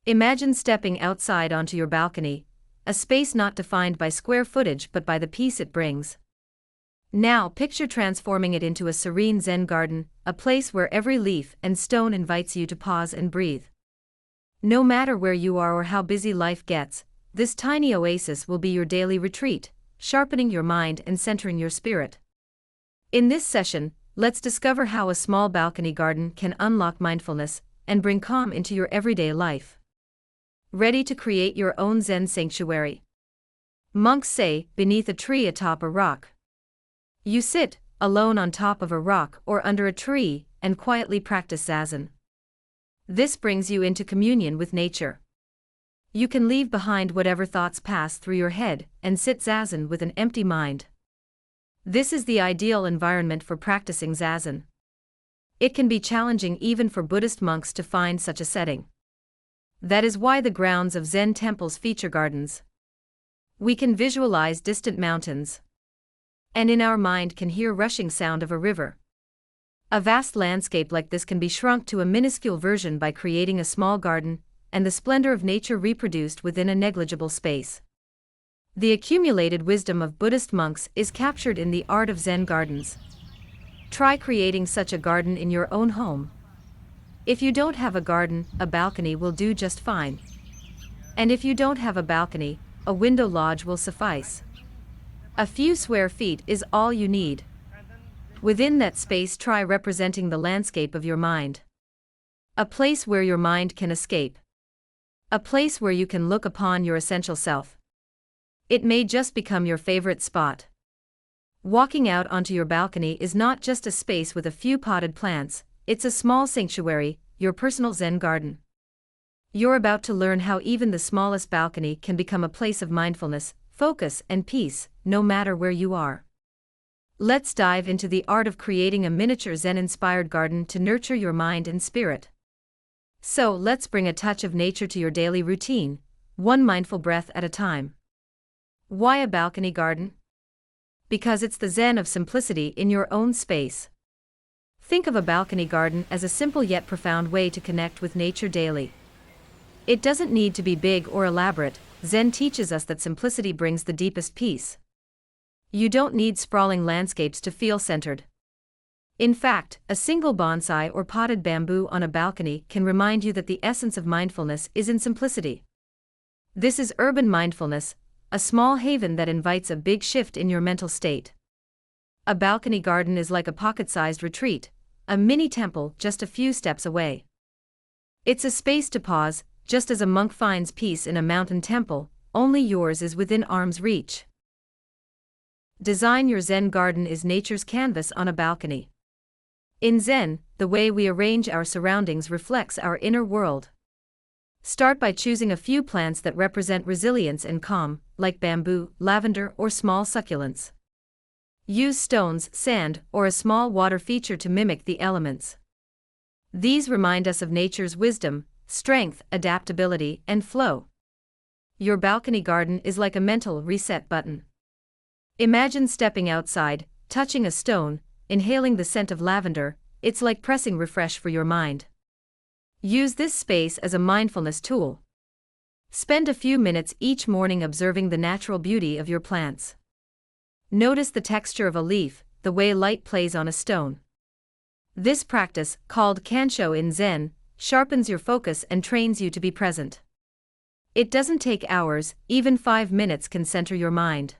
Imagine stepping outside onto your balcony, a space not defined by square footage but by the peace it brings. Now picture transforming it into a serene Zen garden, a place where every leaf and stone invites you to pause and breathe. No matter where you are or how busy life gets, this tiny oasis will be your daily retreat, sharpening your mind and centering your spirit. In this session, let's discover how a small balcony garden can unlock mindfulness and bring calm into your everyday life. Ready to create your own Zen sanctuary? Monks say, beneath a tree atop a rock. You sit, alone on top of a rock or under a tree, and quietly practice zazen. This brings you into communion with nature. You can leave behind whatever thoughts pass through your head and sit zazen with an empty mind. This is the ideal environment for practicing zazen. It can be challenging even for Buddhist monks to find such a setting. That is why the grounds of Zen temples feature gardens. We can visualize distant mountains, and in our mind can hear rushing sound of a river. A vast landscape like this can be shrunk to a minuscule version by creating a small garden, and the splendor of nature reproduced within a negligible space. The accumulated wisdom of Buddhist monks is captured in the art of Zen gardens. Try creating such a garden in your own home. If you don't have a garden, a balcony will do just fine. And if you don't have a balcony, a window lodge will suffice. A few square feet is all you need. Within that space, try representing the landscape of your mind. A place where your mind can escape. A place where you can look upon your essential self. It may just become your favorite spot. Walking out onto your balcony is not just a space with a few potted plants, it's a small sanctuary, your personal Zen garden. You're about to learn how even the smallest balcony can become a place of mindfulness, focus, and peace, no matter where you are. Let's dive into the art of creating a miniature Zen-inspired garden to nurture your mind and spirit. So, let's bring a touch of nature to your daily routine, one mindful breath at a time. Why a balcony garden? Because it's the Zen of simplicity in your own space. Think of a balcony garden as a simple yet profound way to connect with nature daily. It doesn't need to be big or elaborate. Zen teaches us that simplicity brings the deepest peace. You don't need sprawling landscapes to feel centered. In fact, a single bonsai or potted bamboo on a balcony can remind you that the essence of mindfulness is in simplicity. This is urban mindfulness, a small haven that invites a big shift in your mental state. A balcony garden is like a pocket-sized retreat, a mini temple just a few steps away. It's a space to pause, just as a monk finds peace in a mountain temple, only yours is within arm's reach. Design your Zen garden is nature's canvas on a balcony. In Zen, the way we arrange our surroundings reflects our inner world. Start by choosing a few plants that represent resilience and calm, like bamboo, lavender, or small succulents. Use stones, sand, or a small water feature to mimic the elements. These remind us of nature's wisdom, strength, adaptability, and flow. Your balcony garden is like a mental reset button. Imagine stepping outside, touching a stone, inhaling the scent of lavender. It's like pressing refresh for your mind. Use this space as a mindfulness tool. Spend a few minutes each morning observing the natural beauty of your plants. Notice the texture of a leaf, the way light plays on a stone. This practice, called kansho in Zen, sharpens your focus and trains you to be present. It doesn't take hours, even 5 minutes can center your mind.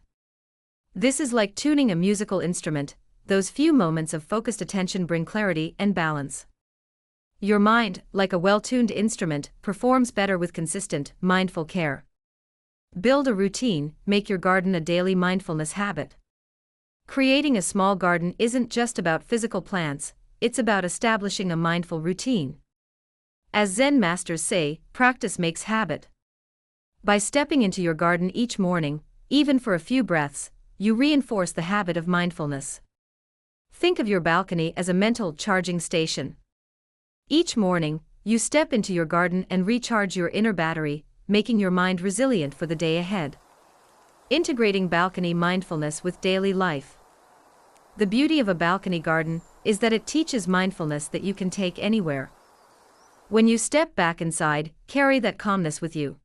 This is like tuning a musical instrument. Those few moments of focused attention bring clarity and balance. Your mind, like a well-tuned instrument, performs better with consistent, mindful care. Build a routine, make your garden a daily mindfulness habit. Creating a small garden isn't just about physical plants, it's about establishing a mindful routine. As Zen masters say, practice makes habit. By stepping into your garden each morning, even for a few breaths, you reinforce the habit of mindfulness. Think of your balcony as a mental charging station. Each morning, you step into your garden and recharge your inner battery, making your mind resilient for the day ahead. Integrating balcony mindfulness with daily life. The beauty of a balcony garden is that it teaches mindfulness that you can take anywhere. When you step back inside, carry that calmness with you.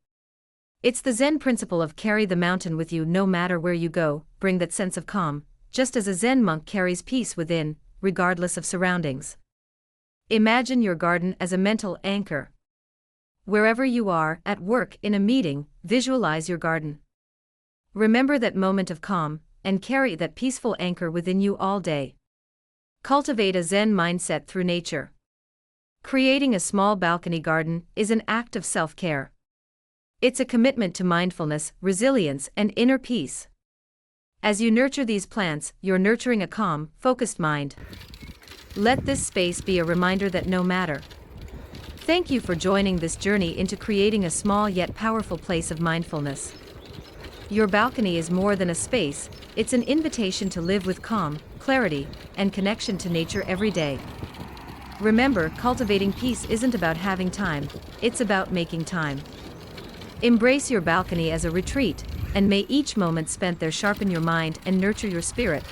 It's the Zen principle of carry the mountain with you no matter where you go, bring that sense of calm, just as a Zen monk carries peace within, regardless of surroundings. Imagine your garden as a mental anchor. Wherever you are, at work, in a meeting, visualize your garden. Remember that moment of calm, and carry that peaceful anchor within you all day. Cultivate a Zen mindset through nature. Creating a small balcony garden is an act of self-care. It's a commitment to mindfulness, resilience, and inner peace. As you nurture these plants, you're nurturing a calm, focused mind. Let this space be a reminder that no matter. Thank you for joining this journey into creating a small yet powerful place of mindfulness. Your balcony is more than a space, it's an invitation to live with calm, clarity, and connection to nature every day. Remember, cultivating peace isn't about having time, it's about making time. Embrace your balcony as a retreat, and may each moment spent there sharpen your mind and nurture your spirit.